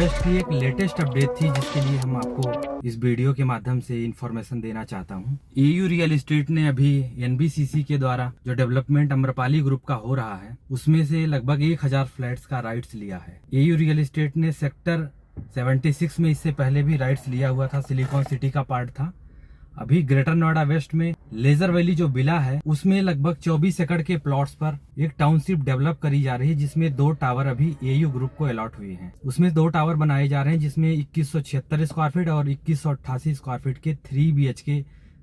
Waste की एक latest update थी जिसके लिए हम आपको इस वीडियो के माध्यम से इंफॉर्मेशन देना चाहता हूं। एयू रियल एस्टेट ने अभी एनबीसीसी के द्वारा जो डेवलपमेंट अम्रपाली ग्रुप का हो रहा है उसमें से लगभग 1000 फ्लैट्स का राइट्स लिया है। एयू रियल एस्टेट ने सेक्टर 76 में इससे पहले भी राइट्स लिया हुआ था, सिलिकॉन सिटी का पार्ट था। अभी ग्रेटर नोएडा वेस्ट में लेजर वैली जो विला है उसमें लगभग 24 एकड़ के प्लॉट्स पर एक टाउनशिप डेवलप करी जा रही है, जिसमें 2 टावर अभी एयू ग्रुप को अलॉट हुए हैं। उसमें 2 टावर बनाए जा रहे हैं जिसमें 2176 स्क्वायर फीट और 2188 स्क्वायर फीट के 3 BHK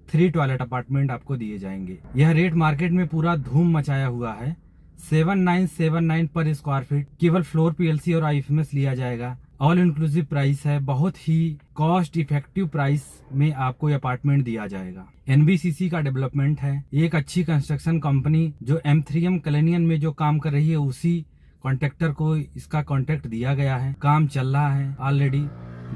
3 टॉयलेट अपार्टमेंट आपको दिए जाएंगे। यह रेट मार्केट में पूरा धूम मचाया हुआ है। 7979 पर स्क्वायर फीट केवल फ्लोर PLC और IFMS लिया जाएगा। ऑल इंक्लूसिव प्राइस है, बहुत ही कॉस्ट इफेक्टिव प्राइस में आपको ये अपार्टमेंट दिया जाएगा। एनबीसीसी का डेवलपमेंट है, एक अच्छी कंस्ट्रक्शन कंपनी जो M3M कलेनियन में जो काम कर रही है उसी कॉन्ट्रैक्टर को इसका कॉन्ट्रैक्ट दिया गया है। काम चल रहा है ऑलरेडी।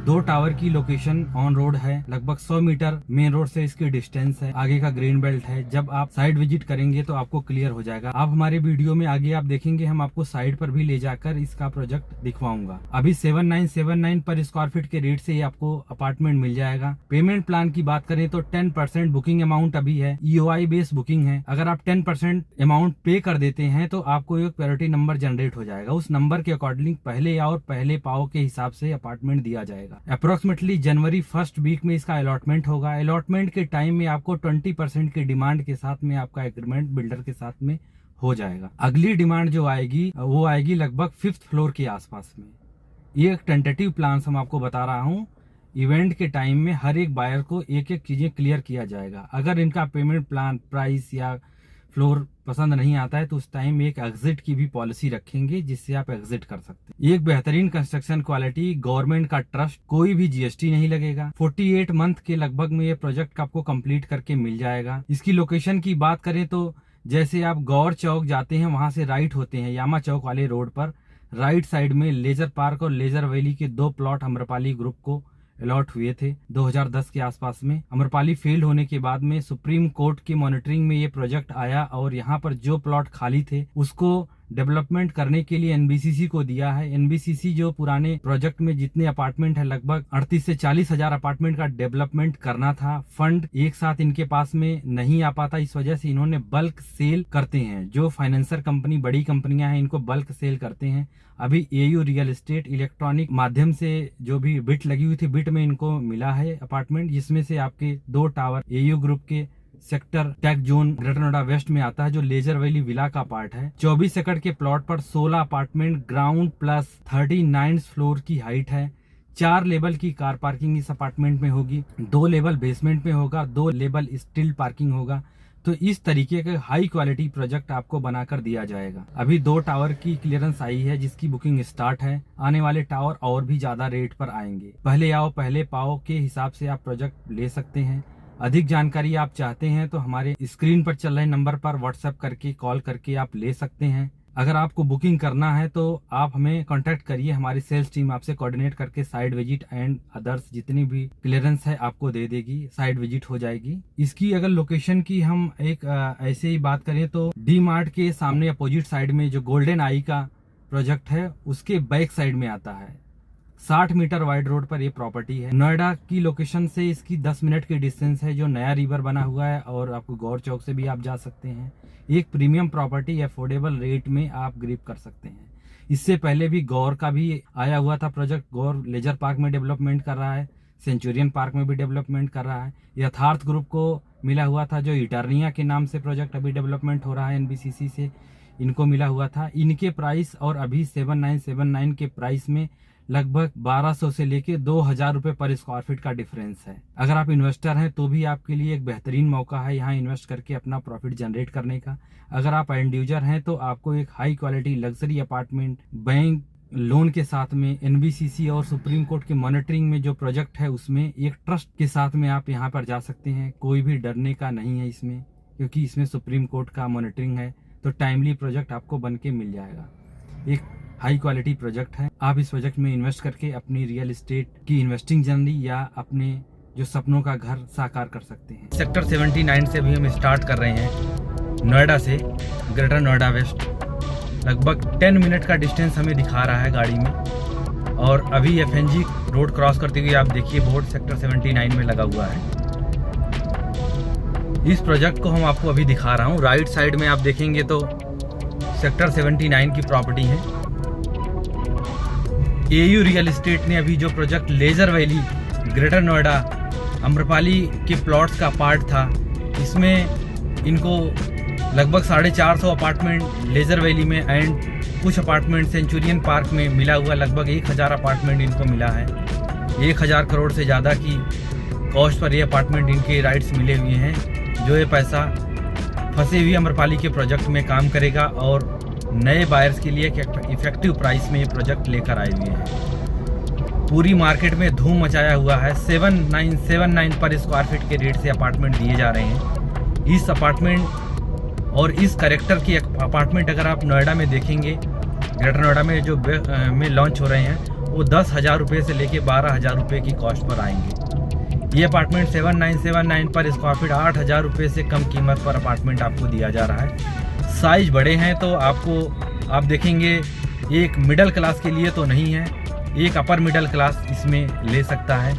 2 टावर की लोकेशन ऑन रोड है, लगभग 100 मीटर मेन रोड से इसकी डिस्टेंस है। आगे का ग्रीन बेल्ट है। जब आप साइड विजिट करेंगे तो आपको क्लियर हो जाएगा। आप हमारे वीडियो में आगे आप देखेंगे, हम आपको साइड पर भी ले जाकर इसका प्रोजेक्ट दिखवाऊंगा। अभी 7979 पर स्क्वायर फीट के रेट से ये आपको अपार्टमेंट मिल जाएगा। पेमेंट प्लान की बात करें तो 10% बुकिंग अमाउंट अभी है, EOI बेस्ड बुकिंग है। अगर आप 10% अमाउंट पे कर देते हैं तो आपको एक प्रायोरिटी नंबर जनरेट हो जाएगा। उस नंबर के अकॉर्डिंग पहले और पहले पाओ के हिसाब से अपार्टमेंट दिया जाएगा। अप्रोक्सीमेटली जनवरी 1st वीक में इसका अलॉटमेंट होगा। अलॉटमेंट के टाइम में आपको 20% की डिमांड के साथ में आपका एग्रीमेंट बिल्डर के साथ में हो जाएगा। अगली डिमांड जो आएगी वो आएगी लगभग 5th फ्लोर के आसपास में। ये एक टेंटेटिव प्लान हम आपको बता रहा हूँ। इवेंट के टाइम में हर एक बायर को एक एक चीजें क्लियर किया जाएगा। अगर इनका पेमेंट प्लान, प्राइस या फ्लोर पसंद नहीं आता है तो उस टाइम एक एग्जिट की भी पॉलिसी रखेंगे जिससे आप एग्जिट कर सकते हैं। एक बेहतरीन कंस्ट्रक्शन क्वालिटी, गवर्नमेंट का ट्रस्ट, कोई भी GST नहीं लगेगा। 48 मंथ के लगभग में ये प्रोजेक्ट आपको कंप्लीट करके मिल जाएगा। इसकी लोकेशन की बात करें तो जैसे आप गौर चौक जाते हैं वहां से राइट होते हैं, यामा चौक वाले रोड पर राइट साइड में लेजर पार्क और लेजर वैली के 2 प्लॉट अम्रपाली ग्रुप को अलॉट हुए थे 2010 के आसपास में। अम्रपाली फेल होने के बाद में सुप्रीम कोर्ट की मॉनिटरिंग में ये प्रोजेक्ट आया और यहाँ पर जो प्लॉट खाली थे उसको डेवलपमेंट करने के लिए एनबीसीसी को दिया है। एनबीसीसी जो पुराने प्रोजेक्ट में जितने अपार्टमेंट है लगभग 38 से 40 हजार अपार्टमेंट का डेवलपमेंट करना था। फंड एक साथ इनके पास में नहीं आ पाता, इस वजह से इन्होंने बल्क सेल करते हैं। जो फाइनेंसर कंपनी, बड़ी कंपनियां हैं, इनको बल्क सेल करते हैं। अभी एयू रियल एस्टेट इलेक्ट्रॉनिक माध्यम से जो भी बिट लगी हुई थी, बिट में इनको मिला है अपार्टमेंट, जिसमें से आपके 2 टावर एयू ग्रुप के sector tech zone Greater Noida west में आता है जो लेजर वैली विला का पार्ट है। 24 एकड़ के प्लॉट पर 16 अपार्टमेंट, ग्राउंड प्लस 39 फ्लोर की हाइट है। 4 लेवल की कार पार्किंग इस अपार्टमेंट में होगी, 2 लेवल बेसमेंट में होगा, 2 लेवल स्टील पार्किंग होगा। तो इस तरीके का हाई क्वालिटी प्रोजेक्ट आपको बनाकर दिया जाएगा। अभी 2 टावर की क्लियरेंस आई है जिसकी बुकिंग स्टार्ट है। आने वाले टावर और भी ज्यादा रेट पर आएंगे। पहले आओ पहले पाओ के हिसाब से आप प्रोजेक्ट ले सकते हैं। अधिक जानकारी आप चाहते हैं तो हमारे स्क्रीन पर चल रहे नंबर पर व्हाट्सएप करके, कॉल करके आप ले सकते हैं। अगर आपको बुकिंग करना है तो आप हमें कांटेक्ट करिए, हमारी सेल्स टीम आपसे कोऑर्डिनेट करके साइड विजिट एंड अदर्स जितनी भी क्लियरेंस है आपको दे देगी, साइड विजिट हो जाएगी। इसकी अगर लोकेशन की हम एक ऐसे ही बात करें तो डी मार्ट के सामने अपोजिट साइड में जो गोल्डन आई का प्रोजेक्ट है उसके बैक साइड में आता है। 60 मीटर वाइड रोड पर ये प्रॉपर्टी है। नोएडा की लोकेशन से इसकी 10 मिनट की डिस्टेंस है। जो नया रिवर बना हुआ है और आपको गौर चौक से भी आप जा सकते हैं। एक प्रीमियम प्रॉपर्टी अफोर्डेबल रेट में आप ग्रिप कर सकते हैं। इससे पहले भी गौर का भी आया हुआ था प्रोजेक्ट। गौर लेजर पार्क में डेवलपमेंट कर रहा है, सेंचुरियन पार्क में भी डेवलपमेंट कर रहा है। यथार्थ ग्रुप को मिला हुआ था जो इटर्निया के नाम से प्रोजेक्ट अभी डेवलपमेंट हो रहा है एनबीसीसी से, इनको मिला हुआ था। इनके प्राइस और अभी 7979 के प्राइस में लगभग 1200 से लेके 2000 रुपए पर स्क्वायर फीट का डिफरेंस है। अगर आप इन्वेस्टर हैं तो भी आपके लिए एक बेहतरीन मौका है यहाँ इन्वेस्ट करके अपना प्रॉफिट जनरेट करने का। अगर आप एंड यूजर हैं तो आपको एक high quality luxury apartment bank loan के साथ में एनबीसीसी और सुप्रीम कोर्ट के मॉनिटरिंग में जो प्रोजेक्ट है उसमें एक ट्रस्ट के साथ में आप यहाँ पर जा सकते हैं। कोई भी डरने का नहीं है इसमें, क्योंकि इसमें सुप्रीम कोर्ट का मॉनिटरिंग है। तो टाइमली प्रोजेक्ट आपको बन के मिल जाएगा। एक हाई क्वालिटी प्रोजेक्ट है। आप इस प्रोजेक्ट में इन्वेस्ट करके अपनी रियल एस्टेट की इन्वेस्टिंग जर्नी या अपने जो सपनों का घर साकार कर सकते हैं। सेक्टर 79 से भी हम स्टार्ट कर रहे हैं, नोएडा से ग्रेटर नोएडा वेस्ट। लगभग 10 मिनट का डिस्टेंस हमें दिखा रहा है गाड़ी में। और अभी FNG रोड क्रॉस करते हुए आप देखिए बोर्ड सेक्टर 79 में लगा हुआ है। इस प्रोजेक्ट को हम आपको अभी दिखा रहा हूँ। राइट साइड में आप देखेंगे तो सेक्टर 79 की प्रॉपर्टी है। AU रियल एस्टेट ने अभी जो project leisure valley Greater Noida Amrapali के प्लॉट्स का पार्ट था, इसमें इनको लगभग 450 अपार्टमेंट लेजर वैली में एंड कुछ अपार्टमेंट सेंचुरियन पार्क में मिला हुआ लगभग 1000 अपार्टमेंट इनको मिला है। 1000 करोड़ से ज़्यादा की कॉस्ट पर ये अपार्टमेंट इनके राइट्स मिले हुए हैं, जो ये पैसा फंसे हुए अम्रपाली के प्रोजेक्ट में काम करेगा और नए बायर्स के लिए इफेक्टिव प्राइस में ये प्रोजेक्ट लेकर आए हुए हैं। पूरी मार्केट में धूम मचाया हुआ है। 7979 पर स्क्वायर फीट के रेट से अपार्टमेंट दिए जा रहे हैं। इस अपार्टमेंट और इस करेक्टर की अपार्टमेंट अगर आप नोएडा में देखेंगे, ग्रेटर नोएडा में जो में लॉन्च हो रहे हैं, वो 10,000 रुपये से लेके 12,000 रुपये की कॉस्ट पर आएंगे। ये अपार्टमेंट 7979 पर स्क्वायर फीट 8,000 रुपये से कम कीमत पर अपार्टमेंट आपको दिया जा रहा है। साइज बड़े हैं तो आप देखेंगे एक मिडिल क्लास के लिए तो नहीं है, एक अपर मिडिल क्लास इसमें ले सकता है,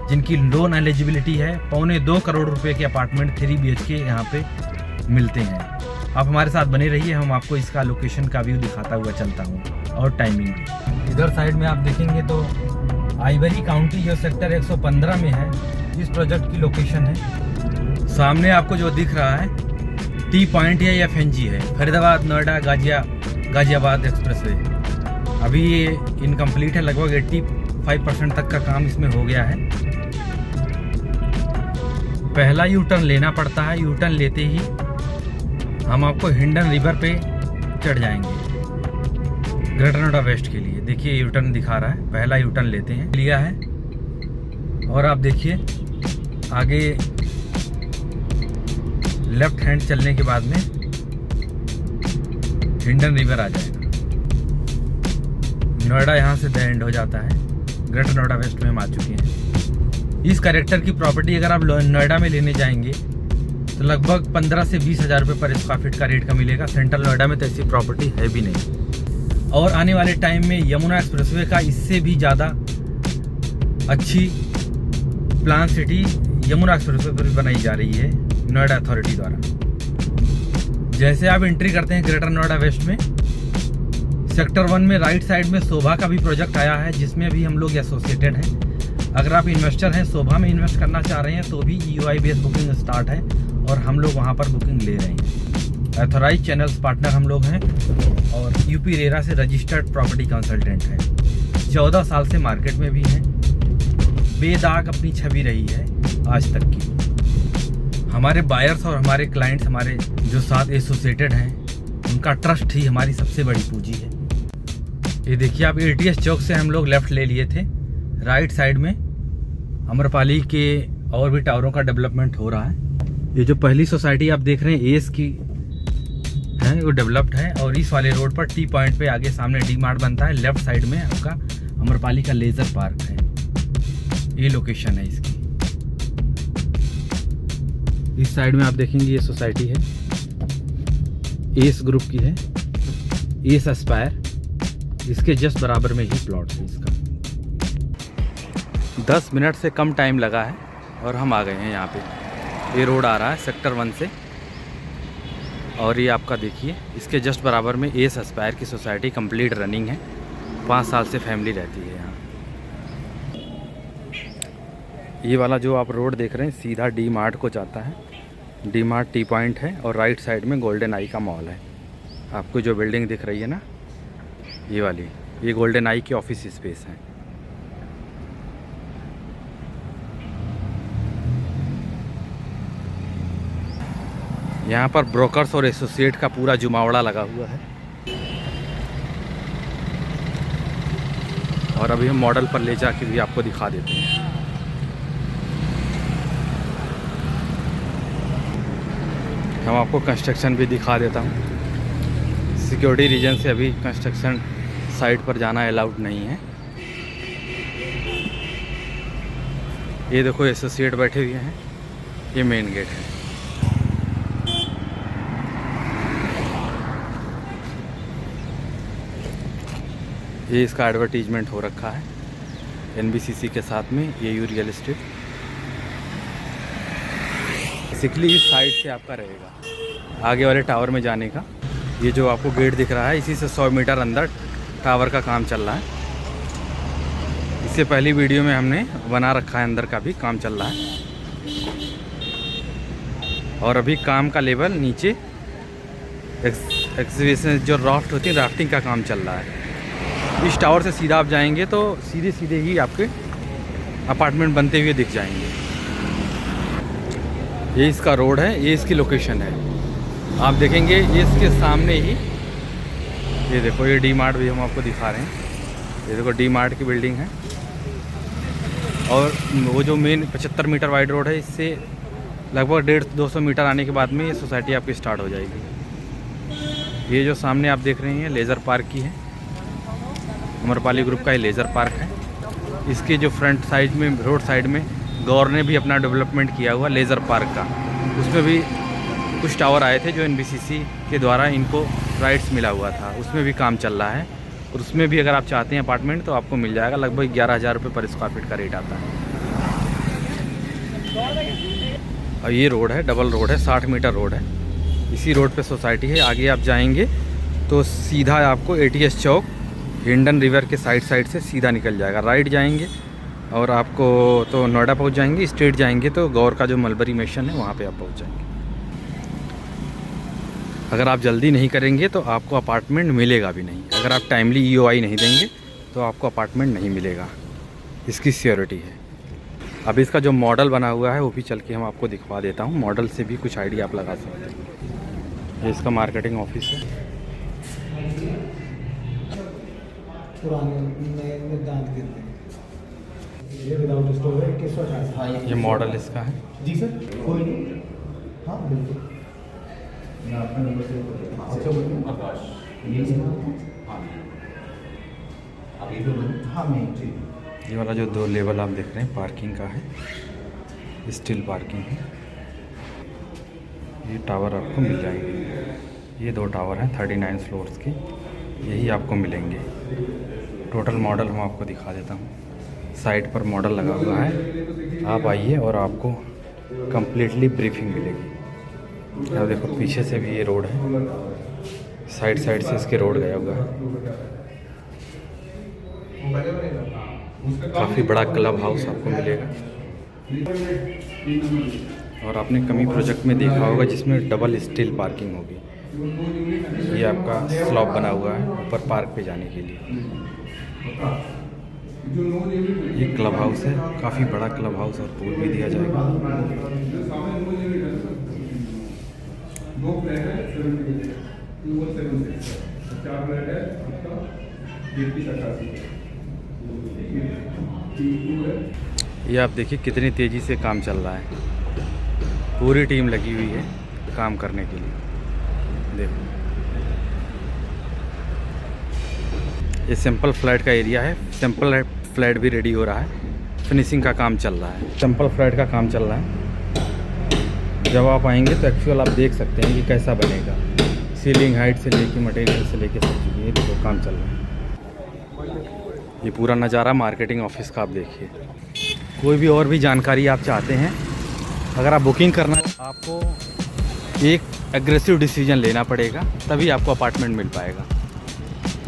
जिनकी लोन एलिजिबिलिटी है। 1.25 करोड़ रुपए के अपार्टमेंट 3 BHK यहाँ पे मिलते हैं। आप हमारे साथ बने रहिए, हम आपको इसका लोकेशन का व्यू दिखाता हुआ चलता हूँ और टाइमिंग भी। इधर साइड में आप देखेंगे तो आइवरी काउंटी जो सेक्टर 115 में है, इस प्रोजेक्ट की लोकेशन है। सामने आपको जो दिख रहा है टी पॉइंट या FNG है, फरीदाबाद नोएडा गाजियाबाद एक्सप्रेसवे। अभी ये इनकम्प्लीट है, लगभग 85% तक का काम इसमें हो गया है। पहला यू टर्न लेना पड़ता है। यू टर्न लेते ही हम आपको हिंडन रिवर पे चढ़ जाएंगे ग्रेटर नोएडा वेस्ट के लिए। देखिए यू टर्न दिखा रहा है, पहला यू टर्न लेते हैं, लिया है। और आप देखिए आगे लेफ्ट हैंड चलने के बाद में हिंडन रिवर आ जाएगा। नोएडा यहाँ से द एंड हो जाता है। ग्रेटर नोएडा वेस्ट में हम आ चुके हैं। इस कैरेक्टर की प्रॉपर्टी अगर आप नोएडा में लेने जाएंगे तो लगभग 15 से 20,000 रुपये पर स्क्वायर फीट का रेट का मिलेगा। सेंट्रल नोएडा में तो ऐसी प्रॉपर्टी है भी नहीं। और आने वाले टाइम में यमुना एक्सप्रेसवे का इससे भी ज़्यादा अच्छी प्लान सिटी यमुना एक्सप्रेसवे पर बनाई जा रही है नोएडा अथॉरिटी द्वारा। जैसे आप एंट्री करते हैं ग्रेटर नोएडा वेस्ट में, सेक्टर 1 में राइट साइड में शोभा का भी प्रोजेक्ट आया है, जिसमें भी हम लोग एसोसिएटेड हैं। अगर आप इन्वेस्टर हैं, शोभा में इन्वेस्ट करना चाह रहे हैं, तो भी EOI बेस बुकिंग स्टार्ट है और हम लोग वहाँ पर बुकिंग ले रहे हैं। अथॉराइज चैनल्स पार्टनर हम लोग हैं और UP रेरा से रजिस्टर्ड प्रॉपर्टी कंसल्टेंट हैं। 14 साल से मार्केट में भी हैं। बेदाग अपनी छवि रही है आज तक की। हमारे बायर्स और हमारे क्लाइंट्स, हमारे जो साथ एसोसिएटेड हैं, उनका ट्रस्ट ही हमारी सबसे बड़ी पूंजी है। ये देखिए आप ATS चौक से हम लोग लेफ़्ट ले लिए थे। राइट साइड में अम्रपाली के और भी टावरों का डेवलपमेंट हो रहा है। ये जो पहली सोसाइटी आप देख रहे हैं AS की है, वो डेवलप्ड है। और इस वाले रोड पर टी पॉइंट पे आगे सामने D-Mart बनता है। लेफ्ट साइड में आपका अम्रपाली का लेजर पार्क है। ये लोकेशन है इसकी। इस साइड में आप देखेंगे ये सोसाइटी है, एस ग्रुप की है, एस एस्पायर। इसके जस्ट बराबर में ही प्लॉट है इसका। 10 मिनट से कम टाइम लगा है और हम आ गए हैं यहाँ पे। ये रोड आ रहा है सेक्टर 1 से और ये आपका देखिए इसके जस्ट बराबर में एस एस्पायर की सोसाइटी कंप्लीट रनिंग है। 5 साल से फैमिली रहती है यहाँ। ये वाला जो आप रोड देख रहे हैं सीधा D-Mart को जाता है। D-Mart टी पॉइंट है और राइट साइड में गोल्डन आई का मॉल है। आपको जो बिल्डिंग दिख रही है ना, ये वाली, ये गोल्डन आई की ऑफिस स्पेस है। यहाँ पर ब्रोकर्स और एसोसिएट का पूरा जुमावड़ा लगा हुआ है। और अभी हम मॉडल पर ले जाके भी आपको दिखा देते हैं। हम आपको कंस्ट्रक्शन भी दिखा देता हूँ। सिक्योरिटी रीजन से अभी कंस्ट्रक्शन साइट पर जाना अलाउड नहीं है। ये देखो एसोसिएट बैठे हुए हैं, ये मेन गेट है। ये इसका एडवर्टीजमेंट हो रखा है NBCC के साथ में, AU रियल एस्टेट। बेसिकली इस साइड से आपका रहेगा आगे वाले टावर में जाने का। ये जो आपको गेट दिख रहा है, इसी से 100 मीटर अंदर टावर का काम चल रहा है। इससे पहली वीडियो में हमने बना रखा है, अंदर का भी काम चल रहा है। और अभी काम का लेवल नीचे एक्सीबिशन जो राफ्ट होती है, राफ्टिंग का काम चल रहा है। इस टावर से सीधा आप जाएंगे तो सीधे सीधे ही आपके अपार्टमेंट बनते हुए दिख जाएंगे। ये इसका रोड है, ये इसकी लोकेशन है। आप देखेंगे ये इसके सामने ही, ये देखो ये डी मार्ट भी हम आपको दिखा रहे हैं। ये देखो डी मार्ट की बिल्डिंग है। और वो जो मेन 75 मीटर वाइड रोड है, इससे लगभग 150-200 मीटर आने के बाद में ये सोसाइटी आपकी स्टार्ट हो जाएगी। ये जो सामने आप देख रहे हैं लेज़र पार्क की है, अम्रपाली ग्रुप का ये लेज़र पार्क है। इसके जो फ्रंट साइड में, रोड साइड में गौर ने भी अपना डेवलपमेंट किया हुआ लेज़र पार्क का। उसमें भी कुछ टावर आए थे जो NBCC के द्वारा इनको राइट्स मिला हुआ था, उसमें भी काम चल रहा है। और उसमें भी अगर आप चाहते हैं अपार्टमेंट तो आपको मिल जाएगा। लगभग 11,000 रुपये पर स्क्वायर फीट का रेट आता है। और ये रोड है, डबल रोड है, 60 मीटर रोड है। इसी रोड पे सोसाइटी है। आगे आप जाएंगे तो सीधा आपको ATS चौक हिंडन रिवर के साइड से सीधा निकल जाएगा। राइट जाएंगे और आपको तो नोएडा पहुंच जाएंगे। स्ट्रेट जाएंगे तो गौर का जो मलबरी मिशन है वहाँ पे आप पहुँच जाएंगे। अगर आप जल्दी नहीं करेंगे तो आपको अपार्टमेंट मिलेगा भी नहीं। अगर आप टाइमली EOI नहीं देंगे तो आपको अपार्टमेंट नहीं मिलेगा, इसकी सियोरिटी है। अब इसका जो मॉडल बना हुआ है वो भी चल के हम आपको दिखवा देता हूँ। मॉडल से भी कुछ आइडिया आप लगा सकते हैं। ये इसका मार्केटिंग ऑफिस है। ये मॉडल इसका है जी सर, कोई नहीं। हाँ बिल्कुल, मैं आपका नंबर से आकाश हाँ मैं ठीक। ये वाला जो 2 लेवल आप देख रहे हैं पार्किंग का है, स्टील पार्किंग है। ये टावर आपको मिल जाएंगे। ये 2 टावर हैं 39 फ्लोर्स के, यही आपको मिलेंगे। टोटल मॉडल हम आपको दिखा देता हूँ। साइड पर मॉडल लगा हुआ है, आप आइए और आपको कंप्लीटली ब्रीफिंग मिलेगी। अब देखो पीछे से भी ये रोड है, साइड से इसके रोड गया हुआ है। काफ़ी बड़ा क्लब हाउस आपको मिलेगा। और आपने कमी प्रोजेक्ट में देखा होगा जिसमें डबल स्टील पार्किंग होगी। ये आपका स्लॉप बना हुआ है ऊपर पार्क पे जाने के लिए। ये क्लब हाउस है, काफ़ी बड़ा क्लब हाउस, और पूल भी दिया जाएगा। ये आप देखिए कितनी तेज़ी से काम चल रहा है। पूरी टीम लगी हुई है काम करने के लिए। देखो ये सिंपल फ्लैट का एरिया है। सिंपल फ्लैट भी रेडी हो रहा है, फिनिशिंग का काम चल रहा है। सिंपल फ्लैट का काम चल रहा है। जब आप आएंगे तो एक्चुअल आप देख सकते हैं कि कैसा बनेगा। सीलिंग हाइट से लेके मटेरियल से लेके सब चीज़ें, ये देखो काम चल रहा है। ये पूरा नज़ारा मार्केटिंग ऑफिस का आप देखिए। कोई भी और भी जानकारी आप चाहते हैं, अगर आप बुकिंग करना है, आपको एक एग्रेसिव डिसीजन लेना पड़ेगा, तभी आपको अपार्टमेंट मिल पाएगा।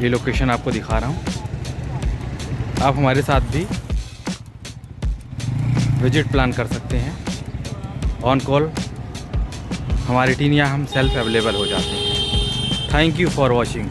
ये लोकेशन आपको दिखा रहा हूँ। आप हमारे साथ भी विजिट प्लान कर सकते हैं। ऑन कॉल हमारी टीम या हम सेल्फ अवेलेबल हो जाते हैं। Thank you for watching.